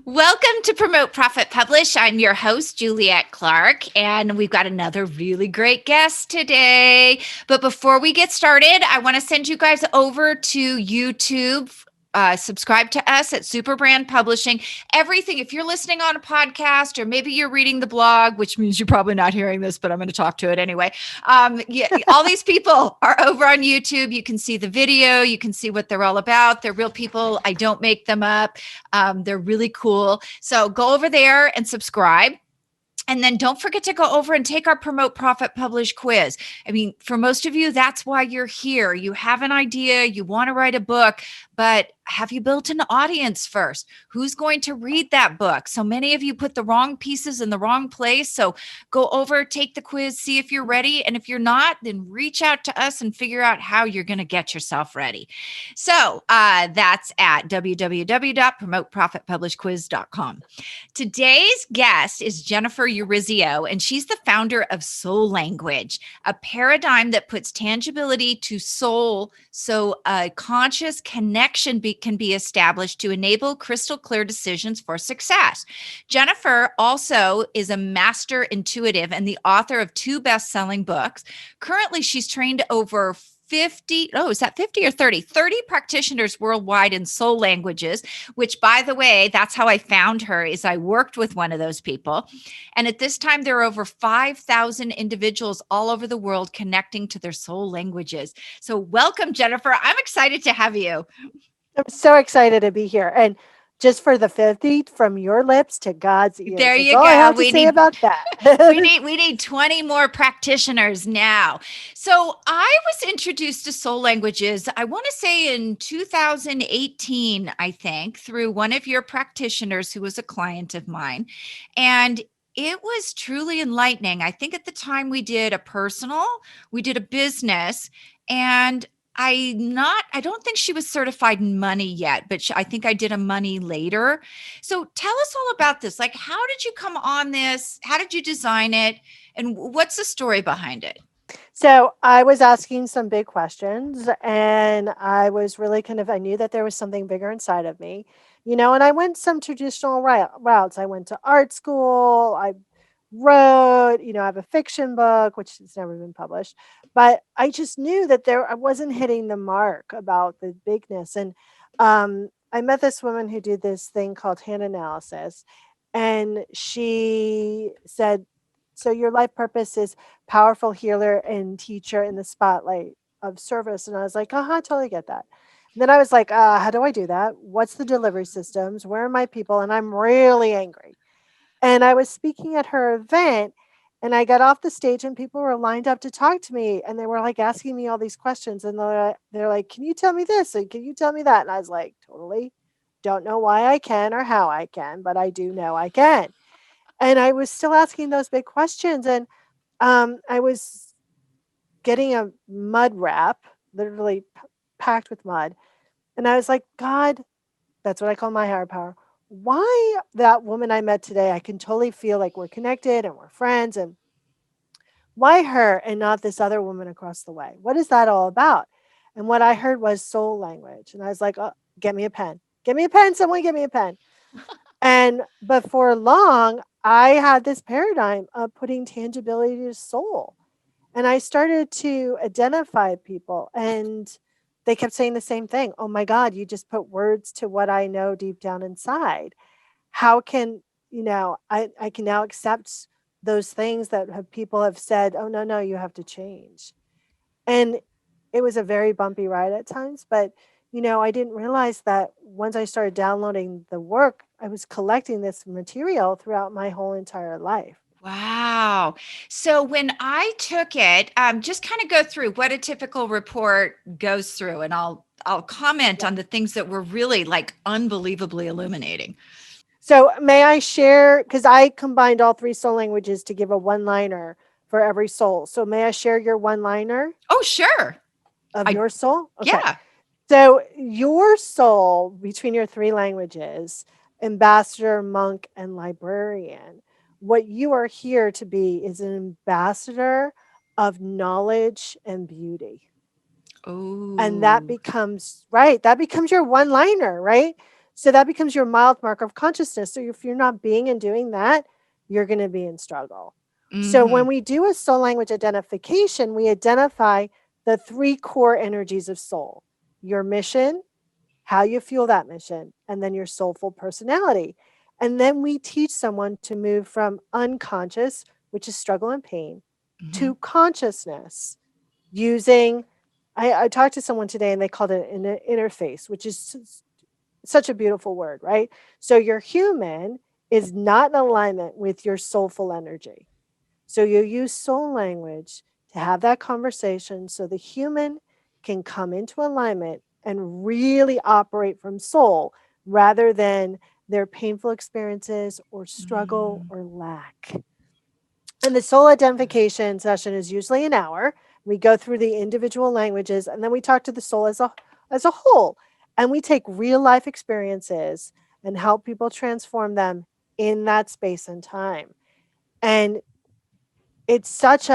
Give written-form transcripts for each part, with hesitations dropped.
Welcome to Promote, Profit, Publish. I'm your host, Juliet Clarke, and we've got another really great guest today. But before we get started, I want to send you guys over to YouTube. Subscribe to us at Superbrand Publishing. Everything, if you're listening on a podcast or maybe you're reading the blog, which means you're probably not hearing this, but I'm going to talk to it anyway. Yeah, all these people are over on YouTube. You can see the video, you can see what they're all about. They're real people. I don't make them up. They're really cool. So go over there and subscribe. And then don't forget to go over and take our Promote, Profit, Publish quiz. I mean, for most of you, that's why you're here. You have an idea, you want to write a book, but have you built an audience first? Who's going to read that book? So many of you put the wrong pieces in the wrong place. So go over, take the quiz, see if you're ready. And if you're not, then reach out to us and figure out how you're going to get yourself ready. So that's at www.promoteprofitpublishquiz.com. Today's guest is Jennifer Urezzio, and she's the founder of Soul Language, a paradigm that puts tangibility to soul so a conscious connection can be established to enable crystal clear decisions for success. Jennifer also is a master intuitive and the author of 2 best-selling books. Currently, she's trained over 50, is that 50 or 30? 30 practitioners worldwide in soul languages, which, by the way, that's how I found her, is I worked with one of those people. And at this time, there are over 5,000 individuals all over the world connecting to their soul languages. So welcome, Jennifer. I'm excited to have you. I'm so excited to be here. And just for the 50, from your lips to God's ears. There That's you all I go. have to say about that. we need 20 more practitioners now. So I was introduced to soul languages, I want to say in 2018, I think, through one of your practitioners who was a client of mine. And it was truly enlightening. I think at the time we did a business, and I don't think she was certified in money yet, but I think I did a money later. So tell us all about this. Like, how did you come on this? How did you design it? And what's the story behind it? So I was asking some big questions, and I was really I knew that there was something bigger inside of me, and I went some traditional routes. I went to art school. I wrote, I have a fiction book, which has never been published, but I just knew that I wasn't hitting the mark about the bigness. And I met this woman who did this thing called hand analysis, and she said, so your life purpose is powerful healer and teacher in the spotlight of service. And I was like, I totally get that. And then I was like, how do I do that? What's the delivery systems? Where are my people? And I'm really angry. And I was speaking at her event, and I got off the stage and people were lined up to talk to me, and they were like asking me all these questions, and they're like, can you tell me this? And can you tell me that? And I was like, totally. Don't know why I can or how I can, but I do know I can. And I was still asking those big questions. And I was getting a mud wrap, literally packed with mud. And I was like, God, that's what I call my higher power. Why that woman I met today, I can totally feel like we're connected and we're friends. And why her and not this other woman across the way? What is that all about? And what I heard was soul language. And I was like, oh, get me a pen. Get me a pen. Someone get me a pen. And before long, I had this paradigm of putting tangibility to soul. And I started to identify people, and they kept saying the same thing. Oh my God, you just put words to what I know deep down inside. How can, I can now accept those things that people have said, oh no, you have to change. And it was a very bumpy ride at times, but I didn't realize that once I started downloading the work, I was collecting this material throughout my whole entire life. Wow. So when I took it, just kind of go through what a typical report goes through, and I'll comment Yeah. on the things that were really like unbelievably illuminating. So may I share, because I combined all 3 soul languages to give a one-liner for every soul. So may I share your one-liner Oh, sure. of I your soul? Okay. Yeah. So your soul, between your 3 languages, ambassador, monk, and librarian, what you are here to be is an ambassador of knowledge and beauty. And that Oh. becomes, right, that becomes your one-liner, right? So that becomes your mild marker of consciousness. So if you're not being and doing that, you're going to be in struggle. So Mm-hmm. when we do a soul language identification, we identify the three core energies of soul: your mission, how you fuel that mission, and then your soulful personality. And then we teach someone to move from unconscious, which is struggle and pain, Mm-hmm. to consciousness using. I talked to someone today and they called it an interface, which is such a beautiful word, right? So your human is not in alignment with your soulful energy. So you use soul language to have that conversation so the human can come into alignment and really operate from soul rather than their painful experiences or struggle Mm-hmm. or lack. And the soul identification session is usually an hour. We go through the individual languages and then we talk to the soul as a whole. And we take real life experiences and help people transform them in that space and time. And it's such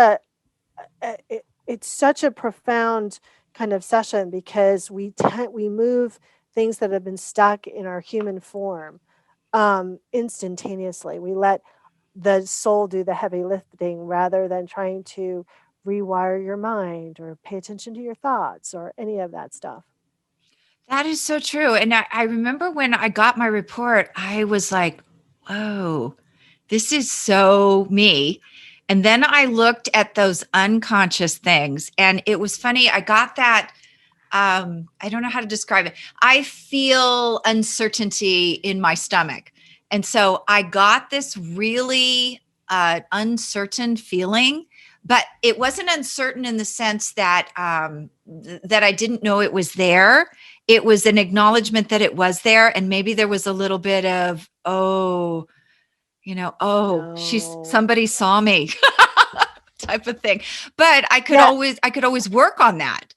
it's such a profound kind of session because we move things that have been stuck in our human form instantaneously. We let the soul do the heavy lifting rather than trying to rewire your mind or pay attention to your thoughts or any of that stuff. That is so true. And I remember when I got my report, I was like, whoa, this is so me. And then I looked at those unconscious things, and it was funny. I got that. I don't know how to describe it. I feel uncertainty in my stomach. And so I got this really uncertain feeling, but it wasn't uncertain in the sense that that I didn't know it was there. It was an acknowledgement that it was there, and maybe there was a little bit of, oh, oh, she's No. somebody saw me type of thing. But Yeah, I could always work on that.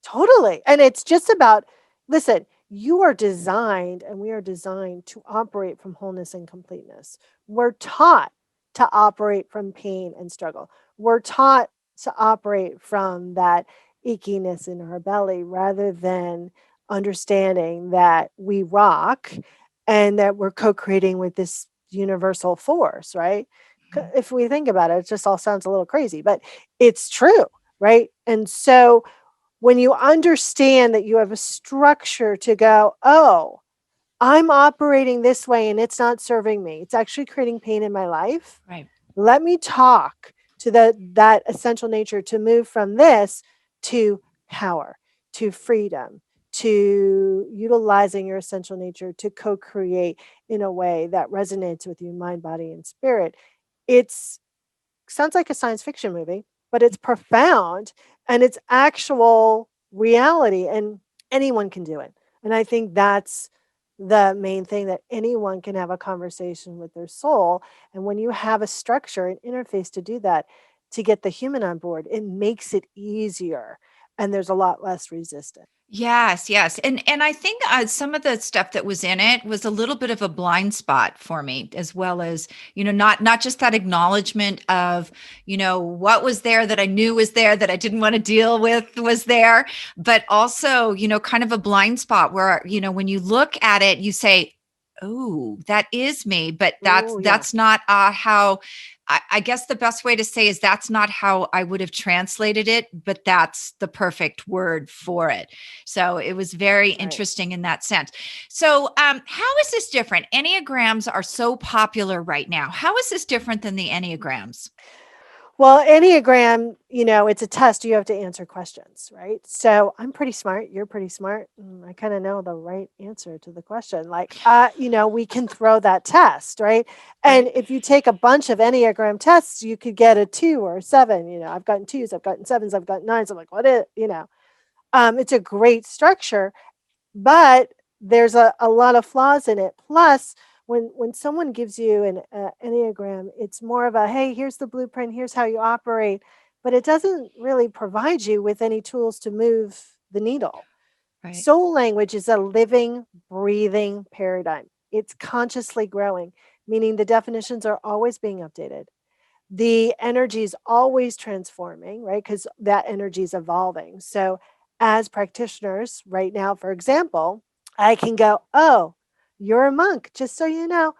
totally. And it's just about, listen, you are designed and we are designed to operate from wholeness and completeness. We're taught to operate from pain and struggle. We're taught to operate from that ickiness in our belly rather than understanding that we rock and that we're co creating with this universal force, right? If we think about it, it just all sounds a little crazy, but it's true, right? And so, when you understand that you have a structure to go, oh, I'm operating this way and it's not serving me. It's actually creating pain in my life. Right. Let me talk to that essential nature to move from this to power, to freedom, to utilizing your essential nature to co-create in a way that resonates with you, mind, body, and spirit. It's sounds like a science fiction movie, but it's profound and it's actual reality and anyone can do it. And I think that's the main thing, that anyone can have a conversation with their soul. And when you have a structure, an interface to do that, to get the human on board, it makes it easier and there's a lot less resistance. Yes, yes. And I think some of the stuff that was in it was a little bit of a blind spot for me, as well as, not just that acknowledgement of, what was there that I knew was there that I didn't want to deal with was there, but also, kind of a blind spot where, when you look at it, you say, oh, that is me, but Oh, yeah, that's not how I guess the best way to say is that's not how I would have translated it, but that's the perfect word for it. So it was very right. interesting in that sense. So, how is this different? Enneagrams are so popular right now. How is this different than the Enneagrams? Well, Enneagram, it's a test. You have to answer questions, right? So I'm pretty smart. You're pretty smart. I kind of know the right answer to the question. Like, we can throw that test, right? And Right. if you take a bunch of Enneagram tests, you could get a 2 or 7. I've gotten 2s, I've gotten 7s, I've gotten 9s. I'm like, what is? It's a great structure, but there's a lot of flaws in it. Plus, when someone gives you an enneagram, it's more of a, hey, here's the blueprint, here's how you operate, but it doesn't really provide you with any tools to move the needle. Right. Soul language is a living, breathing paradigm. It's consciously growing, meaning the definitions are always being updated. The energy is always transforming, right? Because that energy is evolving. So, as practitioners right now, for example, I can go, oh, You're a monk, just so you know.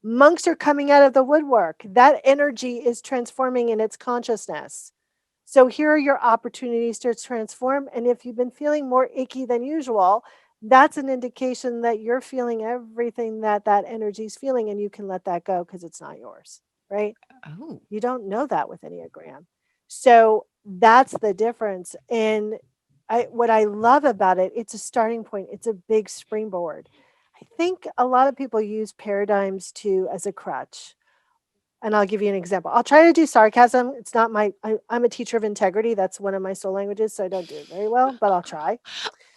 Monks are coming out of the woodwork. That energy is transforming in its consciousness. So here are your opportunities to transform. And if you've been feeling more icky than usual, that's an indication that you're feeling everything that that energy is feeling, and you can let that go because it's not yours, right? Oh. You don't know that with Enneagram. So that's the difference. And what I love about it, it's a starting point. It's a big springboard. I think a lot of people use paradigms too as a crutch. And I'll give you an example. I'll try to do sarcasm. It's not I'm a teacher of integrity. That's one of my soul languages. So I don't do it very well, but I'll try.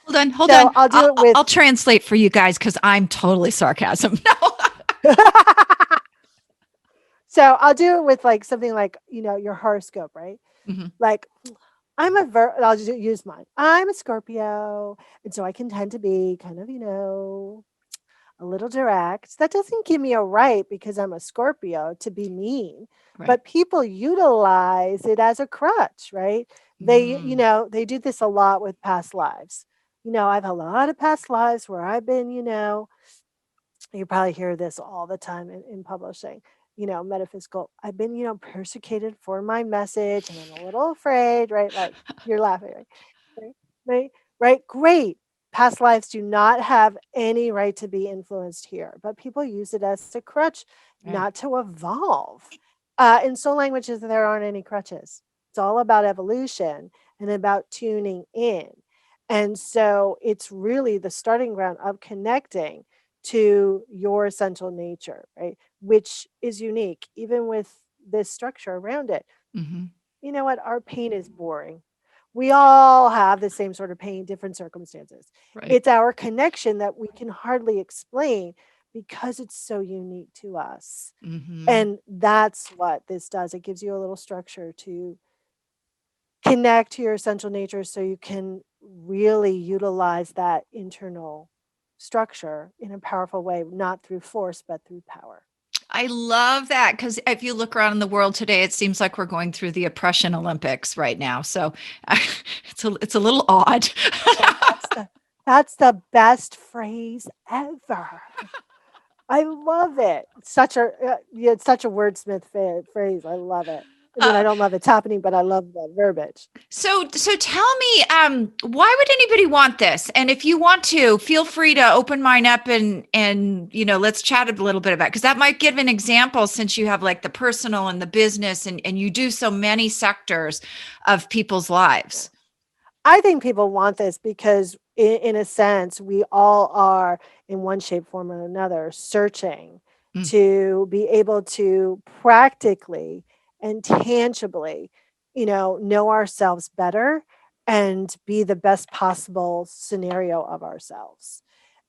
Hold on, hold So on. I'll do it I'll with, translate for you guys because I'm totally sarcasm. No. so I'll do it with like something like, your horoscope, right? Mhm. Like, I'll just use mine. I'm a Scorpio. And so I can tend to be kind of, a little direct. That doesn't give me a right because I'm a Scorpio to be mean, Right. but people utilize it as a crutch, right? Mm. They do this a lot with past lives. I've a lot of past lives where I've been, you probably hear this all the time in publishing, metaphysical. I've been, persecuted for my message and I'm a little afraid, right? Like you're laughing, right? Right, right, right. Great. Past lives do not have any right to be influenced here, but people use it as a crutch, Right. not to evolve. In soul languages, there aren't any crutches. It's all about evolution and about tuning in. And so it's really the starting ground of connecting to your essential nature, right? Which is unique, even with this structure around it. Mhm. You know what? Our pain is boring. We all have the same sort of pain, different circumstances. Right. It's our connection that we can hardly explain because it's so unique to us. Mhm. And that's what this does. It gives you a little structure to connect to your essential nature so you can really utilize that internal structure in a powerful way, not through force, but through power. I love that because if you look around in the world today, it seems like we're going through the oppression Olympics right now. So it's a little odd. Oh, that's the best phrase ever. I love it. Yeah, it's such a wordsmith phrase. I love it. I mean, I Uh, don't love it's happening, but I love the verbiage. so tell me, why would anybody want this? And if you want to, feel free to open mine up and let's chat a little bit about because that might give an example since you have like the personal and the business and you do so many sectors of people's lives. I think people want this because, in a sense, we all are, in one shape, form, or another, searching Mm, to be able to practically and tangibly, know ourselves better and be the best possible scenario of ourselves.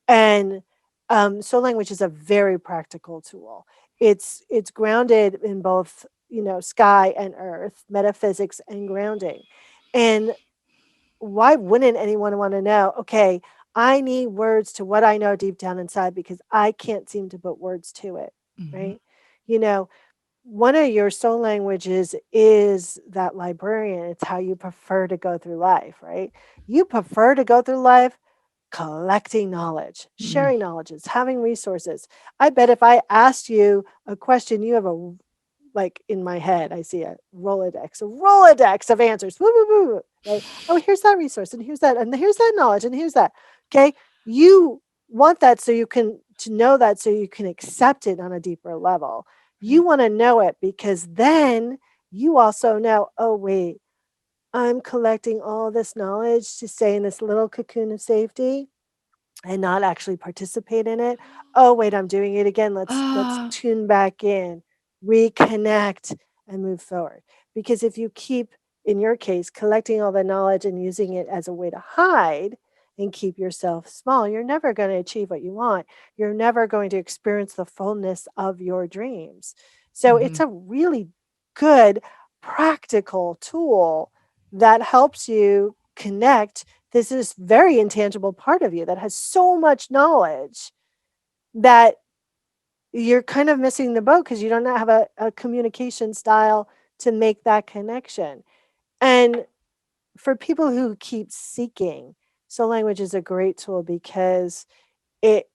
And soul language is a very practical tool. It's grounded in both, sky and earth, metaphysics and grounding. And why wouldn't anyone want to know, okay, I need words to what I know deep down inside because I can't seem to put words to it, mhm, right? You know, one of your soul languages is that librarian. It's how you prefer to go through life, right? You prefer to go through life collecting knowledge, mm, sharing knowledges, having resources. I bet if I asked you a question, you have like in my head, I see a Rolodex of answers. Woo, woo, woo, right? Oh, here's that resource, and here's that, and here's that knowledge, and here's that. Okay, you want that so you can to know that so you can accept it on a deeper level. You right. want to know it because then you also know. Oh, wait, I'm collecting all this knowledge to stay in this little cocoon of safety and not actually participate in it. Oh, wait, I'm doing it again. Let's Ah, tune back in, reconnect, and move forward. Because if you keep, in your case, collecting all the knowledge and using it as a way to hide and keep yourself small, you're never going to achieve what you want. You're never going to experience the fullness of your dreams. So it's mhm. a really good practical tool that helps you connect this is very intangible part of you that has so much knowledge that you're kind of missing the boat because you don't have a communication style to make that connection. And for people who keep seeking, soul language is a great tool because it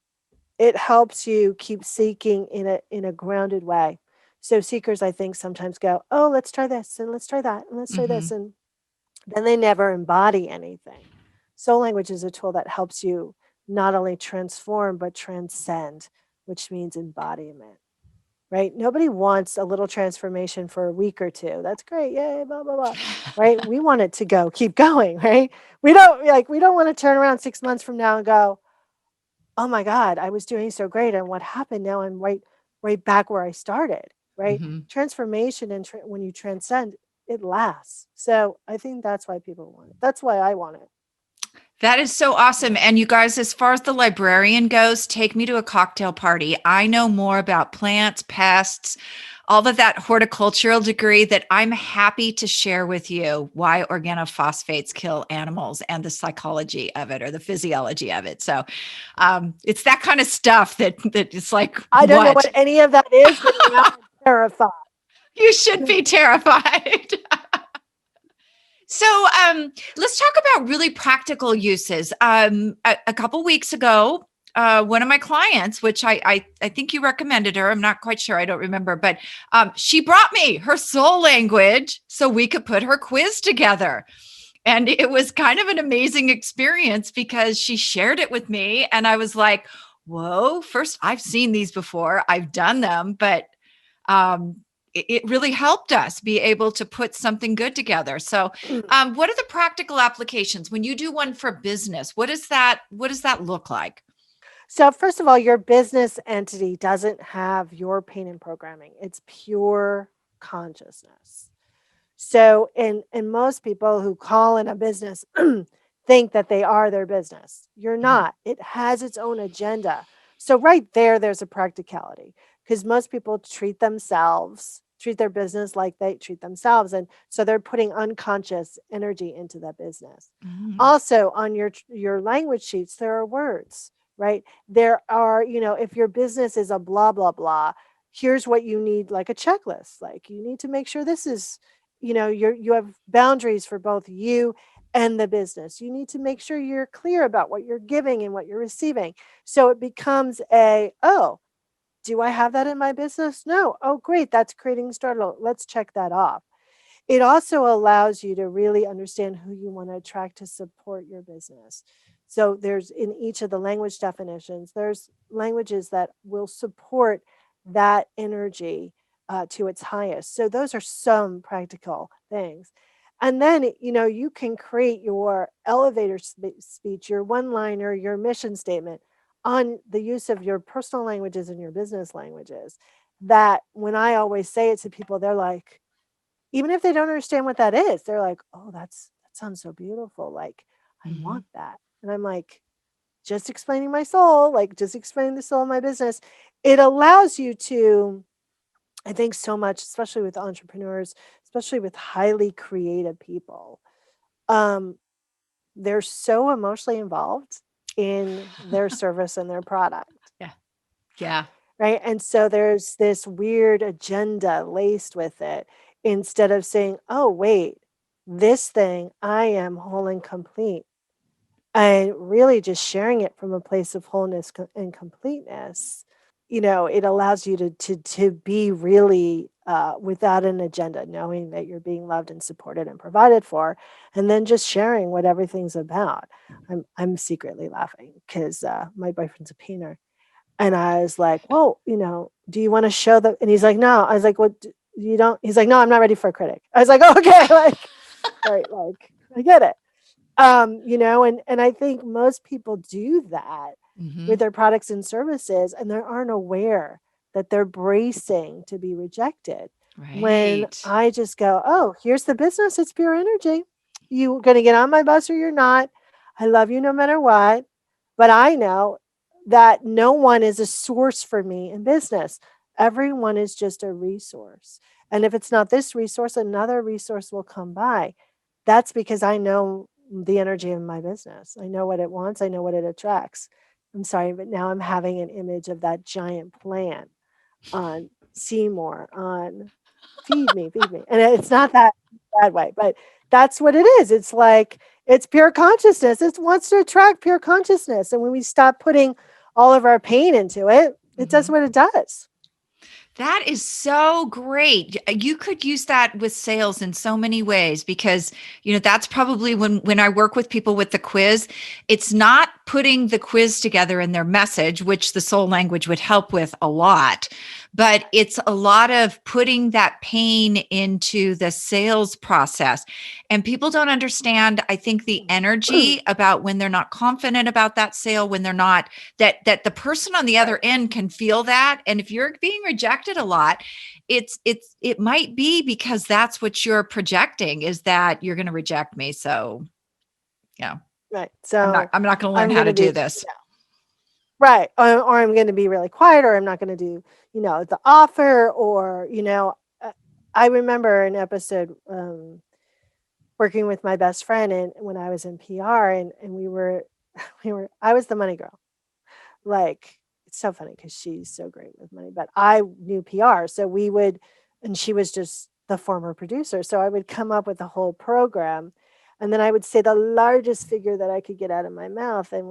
it helps you keep seeking in a grounded way. So seekers, I think, sometimes go, oh, let's try this and let's try that and let's try Mm-hmm. this, and then they never embody anything. Soul language is a tool that helps you not only transform but transcend, which means embodiment. Right? Nobody wants a little transformation for a week or two. That's great. Yay, blah, blah, blah. Right? We want it to go, keep going, right? We don't want to turn around 6 months from now and go, oh my God, I was doing so great. And what happened? Now I'm right back where I started. Right? Mm-hmm. Transformation and when you transcend, it lasts. So I think that's why people want it. That's why I want it. That is so awesome. And you guys, as far as the librarian goes, take me to a cocktail party. I know more about plants, pests, all of that horticultural degree that I'm happy to share with you why organophosphates kill animals and the psychology of it or the physiology of it. So it's that kind of stuff that it's like, I don't know what? what any of that is, but now I'm terrified. You should be terrified. So let's talk about really practical uses. A couple weeks ago, one of my clients, which I think you recommended her, I'm not quite sure, I don't remember, but she brought me her soul language so we could put her quiz together. And it was kind of an amazing experience because she shared it with me, and I was like, whoa, first, I've seen these before, I've done them, but um, it really helped us be able to put something good together. So, what are the practical applications when you do one for business? What does that look like? So, first of all, your business entity doesn't have your pain and programming. It's pure consciousness. So, and most people who call in a business think that they are their business. You're Mhm. not. It has its own agenda. So, right there's a practicality because most people treat their business like they treat themselves, and so they're putting unconscious energy into that business. Mhm. Also, on your language sheets, there are words, right? There are, if your business is a blah blah blah, here's what you need, like a checklist. Like you need to make sure this is, you have boundaries for both you and the business. You need to make sure you're clear about what you're giving and what you're receiving. So it becomes oh, do I have that in my business? No. Oh, great. That's creating startle. Let's check that off. It also allows you to really understand who you want to attract to support your business. So there's in each of the language definitions, there's languages that will support that energy to its highest. So those are some practical things. And then, you can create your elevator speech, your one liner, your mission statement on the use of your personal languages and your business languages. That when I always say it to people, they're like, even if they don't understand what that is, they're like, "Oh, that sounds so beautiful, like, I Mhm. want that." And I'm like, "Just explaining my soul, like, just explaining the soul of my business." It allows you to, I think so much, especially with entrepreneurs, especially with highly creative people, um, they're so emotionally involved in their service and their product. Yeah. Yeah. Right? And so there's this weird agenda laced with it instead of saying, "Oh, wait, this thing, I am whole and complete." And really just sharing it from a place of wholeness and completeness. It allows you to be really without an agenda, knowing that you're being loved and supported and provided for, and then just sharing what everything's about. I'm secretly laughing because my boyfriend's a painter, and I was like, "Whoa, do you want to show the?" And he's like, "No." I was like, "What? You don't?" He's like, "No, I'm not ready for a critic." I was like, oh, "Okay, like, right, like, I get it." And I think most people do that with Mhm. their products and services, and they aren't aware that they're bracing to be rejected. When Right. I just go, "Oh, here's the business. It's pure energy. You gonna get on my bus or you're not. I love you no matter what." But I know that no one is a source for me in business. Everyone is just a resource. And if it's not this resource, another resource will come by. That's because I know the energy of my business. I know what it wants, I know what it attracts. I'm sorry, but now I'm having an image of that giant plant on Seymour, on feed me. And it's not that bad way, but that's what it is. It's like it's pure consciousness. It wants to attract pure consciousness. And when we stop putting all of our pain into it. It does Mhm. what it does. That is so great. You could use that with sales in so many ways because, that's probably when I work with people with the quiz, it's not putting the quiz together in their message, which the soul language would help with a lot, but it's a lot of putting that pain into the sales process. And people don't understand, I think, the energy about when they're not confident about that sale, when they're not that the person on the other end can feel that. And if you're being rejected a lot, it might be because that's what you're projecting, is that you're going to reject me. So yeah, Right. i'm not So i'm not going to learn I'm how going to to do be, this. right. Or I'm going to be really quiet, or I'm not going to do, the offer, or, I remember an episode working with my best friend, and when I was in PR, and I was the money girl. Like, it's so funny because she's so great with money, but I knew PR. So and she was just the former producer. So I would come up with a whole program, and then I would say the largest figure that I could get out of my mouth. And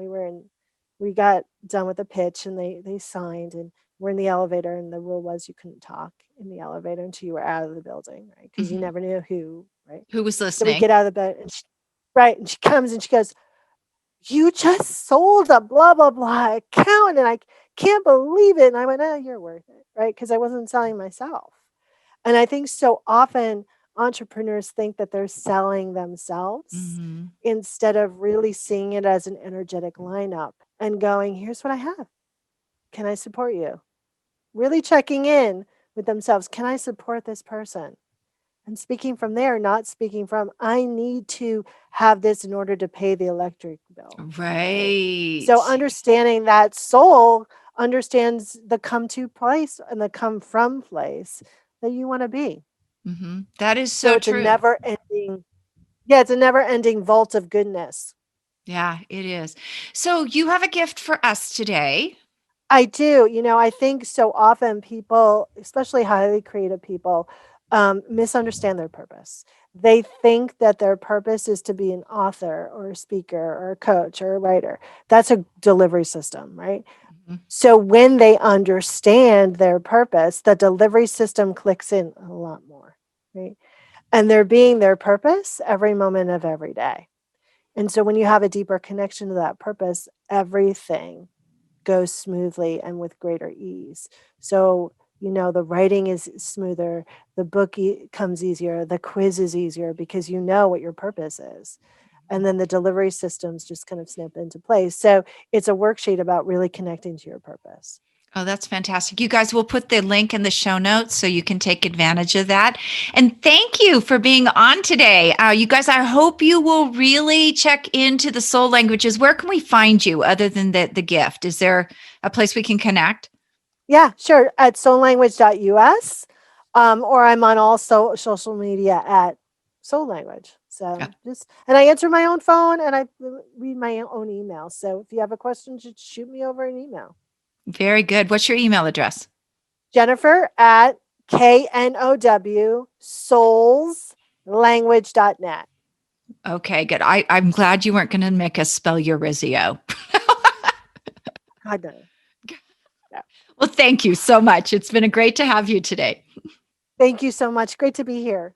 we got done with the pitch, and they signed, and we're in the elevator. And the rule was you couldn't talk in the elevator until you were out of the building, right? Because you Mhm. never knew who, right? Who was So we listening? get out of the bed, and right. And she comes and she goes, "You just sold a blah blah blah account, and I can't believe it." And I went, "Oh, you're worth it," right? Because I wasn't selling myself. And I think so often entrepreneurs think that they're selling themselves Hmm. instead of really seeing it as an energetic lineup and going, "Here's what I have. Can I support you?" Really checking in with themselves. Can I support this person? And speaking from there, not speaking from, I need to have this in order to pay the electric bill, right? So Right. understanding that soul understands the come to place and the come from place that you want to be. That is So so it's a true. never ending, yeah, it's a never ending vault of goodness. Yeah, it is. So you have a gift for us today. I do. I think so often people, especially highly creative people, misunderstand their purpose. They think that their purpose is to be an author or a speaker or a coach or a writer. That's a delivery system, right? Mhm. So when they understand their purpose, the delivery system clicks in a lot more, right? And they're being their purpose every moment of every day. And so when you have a deeper connection to that purpose, everything goes smoothly and with greater ease. So, the writing is smoother, the book comes easier, the quiz is easier because you know what your purpose is. And then the delivery systems just kind of snap into place. So it's a worksheet about really connecting to your purpose. Oh, that's fantastic. You guys will put the link in the show notes so you can take advantage of that. And thank you for being on today. You guys, I hope you will really check into the soul languages. Where can we find you other than the gift? Is there a place we can connect? Yeah, sure. At soullanguage.us, or I'm on all social media at Soul Language. Yeah. So and I answer my own phone, and I read my own email. So if you have a question, just shoot me over an email. Very good. What's your email address? Jennifer at KNOW soulslanguage.net. Okay, good. I'm glad you weren't going to make us spell Urezzio. God, no. No. Well, thank you so much. It's been a great to have you today. Thank you so much. Great to be here.